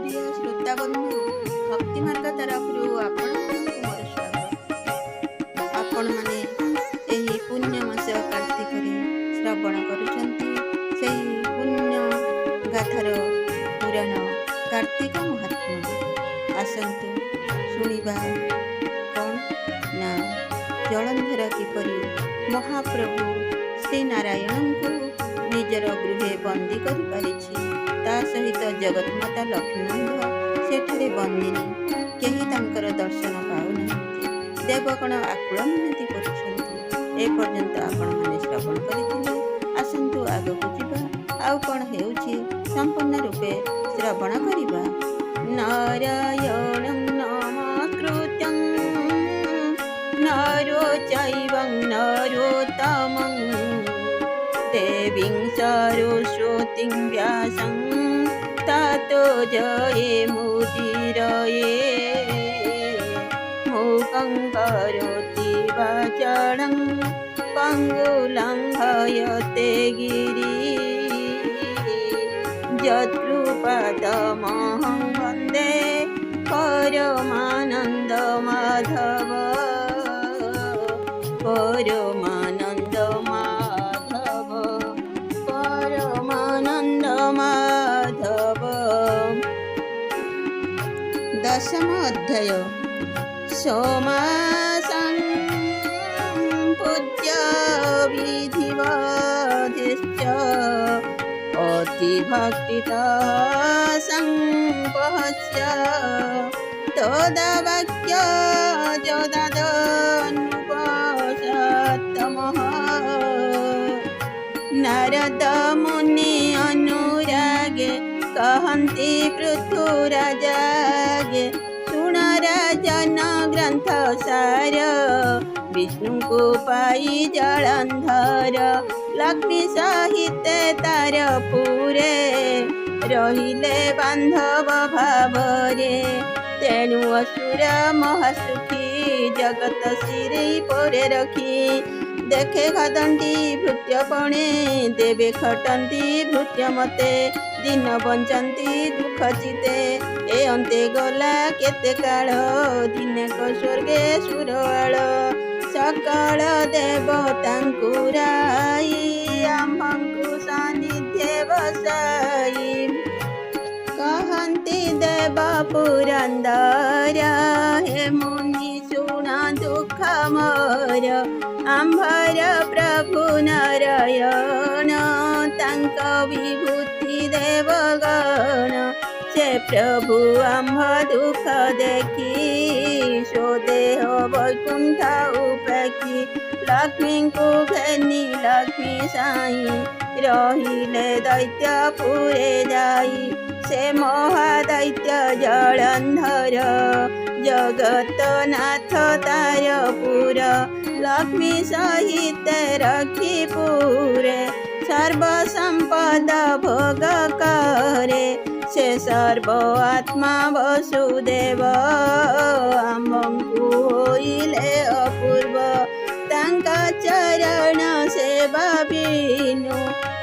प्रिय श्रोता बंधु, भक्ति मार्ग तरफ ଆପଣମାନଙ୍କୁ ମୋର ସ୍ୱାଗତ। ଆପଣମାନେ ଏହି ପୁଣ୍ୟ ମାସ କାର୍ତ୍ତିକରେ ଶ୍ରବଣ କରୁଛନ୍ତି ସେହି ପୁଣ୍ୟ ଗାଥାର ପୁରାଣ କାର୍ତ୍ତିକ ମହାତ୍ମ୍ୟ। ଆସନ୍ତୁ ଶୁଣିବା କ'ଣ ନା ଜଳନ୍ଧର କିପରି ମହାପ୍ରଭୁ ଶ୍ରୀ ନାରାୟଣଙ୍କୁ ନିଜର ଗୃହେ ବନ୍ଦୀ କରିପାରିଛି। ତା ସହିତ ଜଗନ୍ମାତା ଲକ୍ଷ୍ମୀନନ୍ଦ ସେଠାରେ ବନ୍ଦିନୀ, କେହି ତାଙ୍କର ଦର୍ଶନ ପାଉନାହାନ୍ତି। ଦେବଗଣ ଆକୁଳ ମିନତି କରୁଛନ୍ତି। ଏପର୍ଯ୍ୟନ୍ତ ଆପଣମାନେ ଶ୍ରବଣ କରିଥିଲେ। ଆସନ୍ତୁ ଆଗକୁ ଯିବା, ଆଉ କ'ଣ ହେଉଛି ସମ୍ପୂର୍ଣ୍ଣ ରୂପେ ଶ୍ରବଣ କରିବା। ନାରାୟଣଂ ନମସ୍କୃତ୍ୟଂ ନରୋ ଚୈବଂ ନରୋତ୍ତମଂ ଦେବୀଂ ସରସ୍ୱତୀଂ ବ୍ୟାସଂ ततो जये मुदिरये मूकं करोति वाचालं पङ्गुलङ्घयते गिरिं यत्कृपातमहं वन्दे परमानन्दमाधव परमानन्दमाधव परमानन्दमाधव। दशम अध्याय। सोमासं पूज्य विधिवधिश्च अतिभक्तितः संपहस्य तदवाक्य जदादनुपसत्तमः नारद मुनि अनुरागे कहन्ति पृथुराजागे सुण राजन ग्रंथ सार विष्णु को पाई जलंधर लक्ष्मी सहित तार पुरे रहिले बांधव भावरे तेणु असुर महासुखी जगत सिरे पोरे रखी देखे खदंती भृत्यपणे देवे खटंती भृत्य मते दिन बंचंती दुख चिते ए अंते गला केते काल दिनेक स्वर्गे सुरआळ सकल देवतांकु राई आम्भंकु सानिध्ये बसाई कहन्ति देव पुरंदर हे मुनि सुना दुख मोर आम्भर प्रभु नारायण तांक विभूति देवगण से प्रभु आम्भ दुख देखी स्वदेह वैकुंठ उपेक्षी लक्ष्मी को घेनी लक्ष्मी साई रहिले दैत्य पुरे जाई से महादैत्य जलंधर जगत नाथ तार पुर लक्ष्मी सहित रखी पुरे सर्व संपद भोग करे से सर्व आत्मा वसुदेव आम्भंकु होइले अपूर्व तांका चरण सेवा बिनु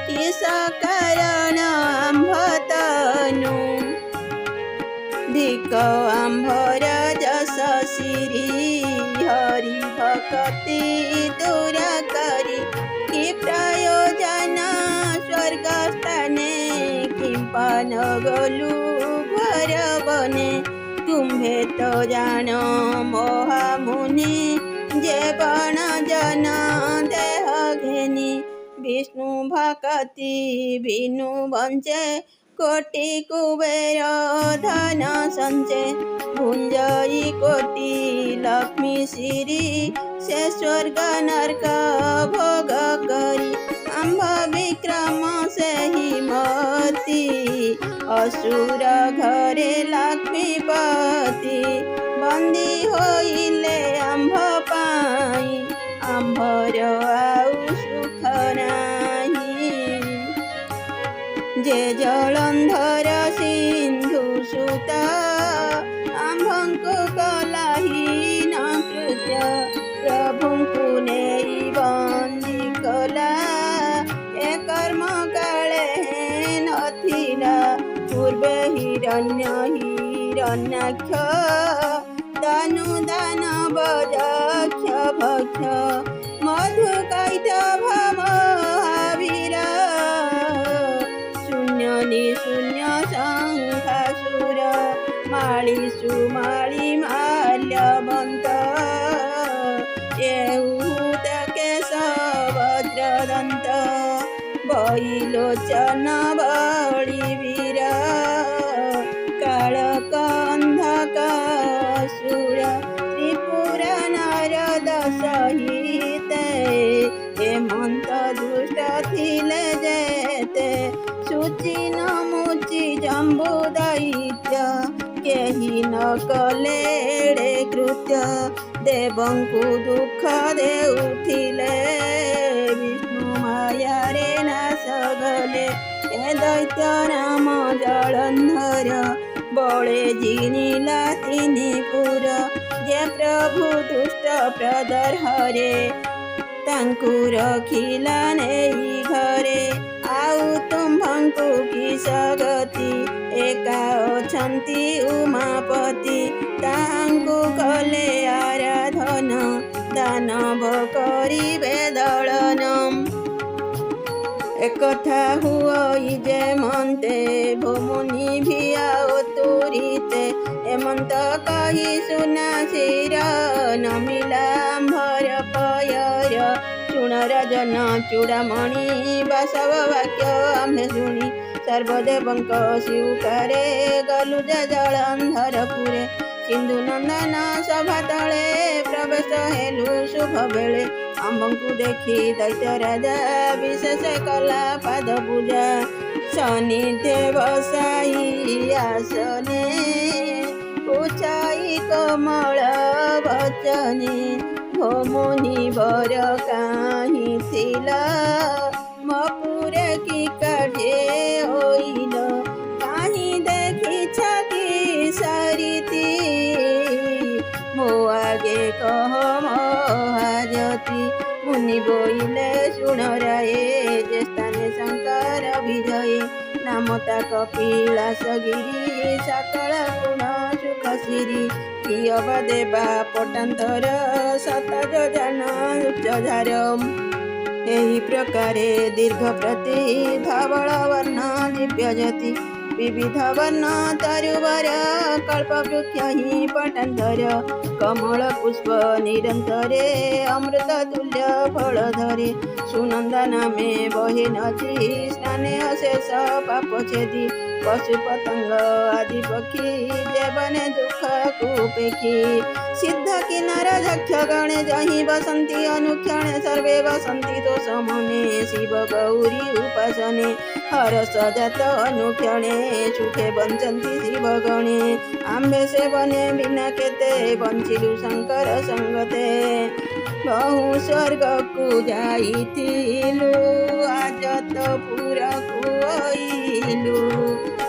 किस कारण आम्भतनु धिक आम्भर जस सिरी हरि भक्ति दूर करी कि प्रयोजन स्वर्ग स्थाने किंपन गलु घर बने तुम्हे तो जान महामुनि जेवण जन देह घेनी विष्णु भक्ति बिनु बंचे कोटि कुबेर धन संचे भुंजई कोटि लक्ष्मी श्री से स्वर्ग नरक भोग करी आम्भ विक्रम से हिमती असुर घरे लक्ष्मीपति बंदी होइले आम्भ पाई आम्भर आउ सुख नाही जे जलंधर सिंधु सुत आम्भंकु कलाहीन कृत्य प्रभुंकु नेई बंदी कला କର୍ମ କାଳେ ନଥିଲା ପୂର୍ବେ ହିରଣ୍ୟାକ୍ଷ ତନୁ ଦାନବ ଯକ୍ଷ ଭକ୍ଷ ମଧୁ କୈତଭ ମହାବୀର ଶୂନ୍ୟ ନିଶୂନ୍ୟ ଶଙ୍ଖାସୁର ମାଳି ସୁମାଳି ମାଲ୍ୟବନ୍ତ ଏହୁତ କେଶବଜ୍ରଦନ୍ତ ବୈଲୋଚନ ବଳିବୀର କାଳକନ୍ଧକାସୁର ତ୍ରିପୁର ନାରଦ ସହିତେ ହେମନ୍ତ ଦୁଷ୍ଟ ଥିଲେ ଯେତେ ସୂଚି ନମୁଚି ଜମ୍ବୁ ଦୈତ୍ୟ କେହି ନ କଲେ ଏଡ଼େ କୃତ୍ୟ ଦେବଙ୍କୁ ଦୁଃଖ ଦେଉଥିଲେ ବିଷ୍ଣୁ ମାୟାରେ ନାଶ ଗଲେ ଏ ଦୈତ୍ୟ ନାମ ଜଳନ୍ଧର ବଳେ ଜିଣିଲା ତିନିପୁର ଯେ ପ୍ରଭୁ ଦୁଷ୍ଟ ପ୍ରଦର୍ହରେ ତାଙ୍କୁ ରଖିଲା ନେଇ ଘରେ ଆଉ ତୁମ୍ଭଙ୍କୁ କିସ ଗତି ଏକା ଅଛନ୍ତି ଉମାପତି ତାଙ୍କୁ କଲେ ଆରାଧନ ଦାନବ କରିବେ ଦଳନ একথা হুই যে মন্তে ভূমুনি ভিয়া তুরিতে হেমন্ত কহি সুনা শির নমিলাম্ভর পয়র শুণ রাজন চূড়ামণি বাসব বাক্য আম্ভে শুনি সর্বদেবঙ্ক শিউকারে গলু যে জଳନ୍ଧରପୁରେ ସିନ୍ଧୁ ନନ୍ଦନ ସଭା ତଳେ ପ୍ରବେଶ ହେଲୁ ଶୁଭ ବେଳେ ଆମ୍ଭଙ୍କୁ ଦେଖି ଦୈତ୍ୟ ରାଜା ବିଶେଷ କଲା ପାଦ ପୂଜା ସନ୍ନିଧେ ବସାଇ ଆସନେ ଉଚାଇ କୋମଳ ବଚନେ ହୋ ମୁନିବର କାହିଁ ଥିଲ ମପୁରେ କି କାଢ଼େ ହୋଇଲ କାହିଁ ଦେଖିଛ କି ସାରିତି ମୋ ଆଗେ କହ ମହାରତି ମୁନି ବୋଇଲେ ଶୁଣ ରାଏ ଯେ ସ୍ଥାନେ ଶଙ୍କର ବିଜୟୀ ନାମ ତା କପିଳାସଗିରି ସକଳ ଗୁଣ ସୁଖ ସିରି କିୟବ ଦେବା ପଟାନ୍ତର ସତ ଯୋଜନ ଉଚ୍ଚଧାର ଏହି ପ୍ରକାରେ ଦୀର୍ଘ ପ୍ରତି ଧବଳ ବର୍ଣ୍ଣ ଦିବ୍ୟ ଜ୍ୟୋତି विविध वर्ण तरुवर कल्पवृक्ष हि पटान्तर कमल पुष्प निरंतरे अमृत तुल्य फल धरे सुनंदा नामे बहे नदी स्नाने अशेष पाप छेदी पशु पतंग आदि पक्षी देवने दुख कुपेक्षी सिद्ध किन्नर दक्ष गणे जहि बसंती अनुक्षणे सर्वे बसंती तो समने शिव गौरी उपासने हरस जात अनुक्षणे सुखे बंचंती शिव गणे आम्भे सेवने बिना केते बंचिलु शंकर संगते बहु स्वर्ग को जाइथिलु आजत पुरा कुइलु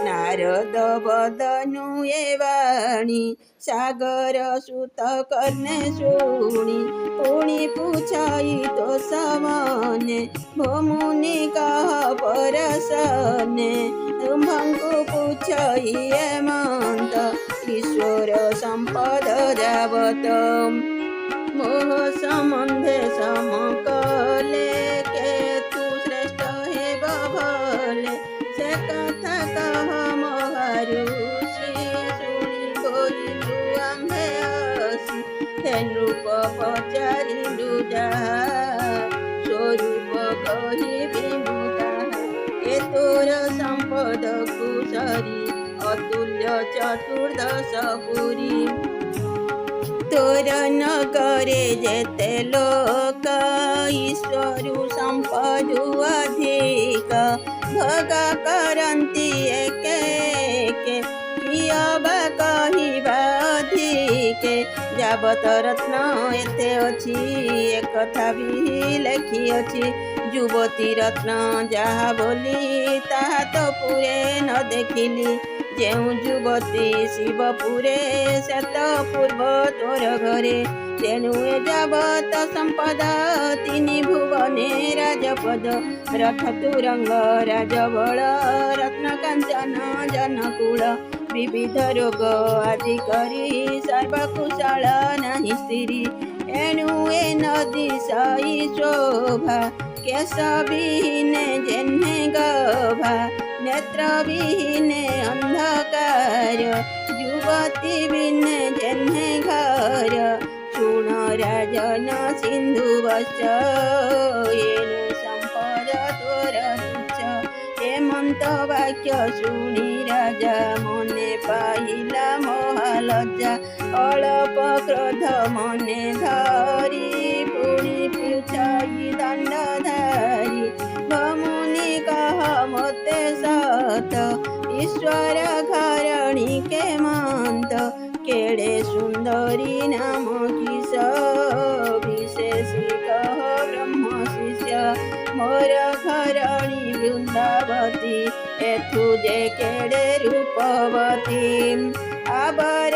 नारद बदनु ए वाणी सागर सुत कर्णे शुणी पुणी पूछाई तो समने भमुनि कह परसने तुम्भंकु पूछाई हेमंत ईश्वर संपद जावत मोह सम्बन्धे समकले केतु श्रेष्ठ हे भले से कथा कह महारुषि शुणी बोलिलु आम्भे हसी हे नृप पचारिलु जाहा स्वरूप कहिबि मु ताहा ए तोर संपद कुसरी अतुल्य चतुर्दश पुरी तोर न करे जेते लोक ईश्वरु संपदु अधिक भग करंती एके एके कियबा कहिबा अधिके जाबत रत्न एते अछि एकथा भी लेखि अछि युवती रत्न जहा बोली ताहा तो पुरे न देखिली जेउ युवती शिवपुरे से तो पूर्व तोर घरे तेणु ए जावत संपद तिनि भुवने राजपद रथ तुरंग राजबल रत्न कांचन जनकूल विविध रोग आदि करी सर्वकुशल नाही स्त्री एणु ए नदी सई शोभा केश विहीने जेन्हे गभा नेत्र विहीने अंधकार युवती बिने जेन्हे घर शुण राजन सिंधु वच एनु संपद तोर तुच्छ हेमंत वाक्य शुणी राजा मने पाइला महालज्जा अल्प क्रोध मने धरी पुणी पुछाई दंडधारी भमुनि कह मते सत ईश्वर घरणी के मंत केड़े सुंदरी नाम किस विशेषी कह ब्रह्म शिष्य मोर घरणी वृंदावती एथु जे केड़े रूपवती आबर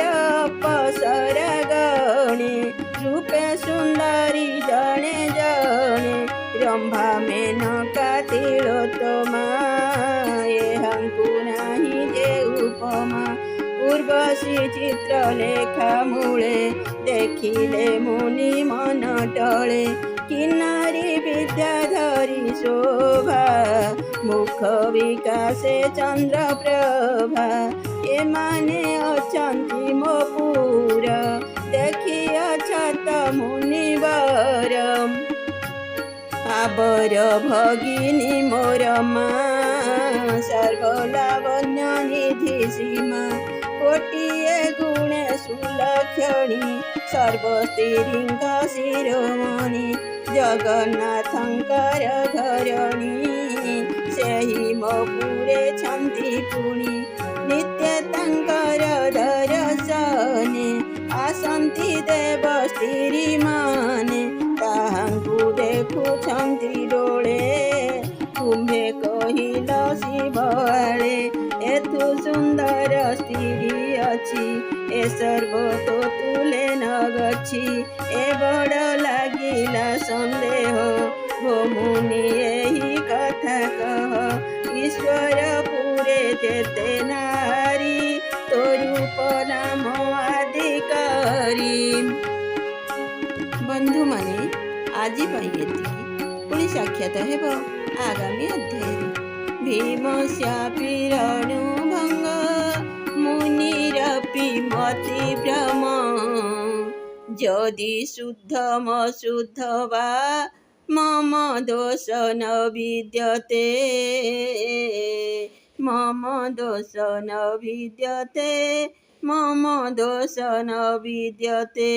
पसर गणे रूपे सुंदरी जणे जणे रंभा मेनका तिलोत्तमा एहंकु नाही जे उपमा उर्वशी चित्रलेखा मूले देखिले मुनि मन टले किन्नारी विद्याधरी शोभा मुख विकासे चंद्र प्रभा एमाने अछंती मो पुर देखि अछत मुनिवर आबर भगिनी मोर माँ सर्वलावण्य निधि सीमा कोटिए गुणे सुलक्षणी सर्वस्त्रीलिंग शिरोमणि जगन्नाथंकर घरणी सेहि मोपुरे छंती पुणी नित्य तंकर दर्शने आसंती देव स्त्री माने ताहांकु देखुछंती डोळे तुम्हे कहिल शिवआळे एथु सुंदर स्त्री अछि ए सर्व तो तुले न गछि ए बड़ लागिला संदेह हो मुनि एही कथा कह ईश्वर पुरे जेते नारी तो रूप नाम आदिकारी बंधु माने आजि पाई एतिकी पुणी साक्षात हेब आगामी अध्याय भीम शापिरणु भंग मुनिरपि मति भ्रम जदि शुद्धम शुद्ध वा मम दोष न विद्यते मम दोष न विद्यते मम दोष न विद्यते।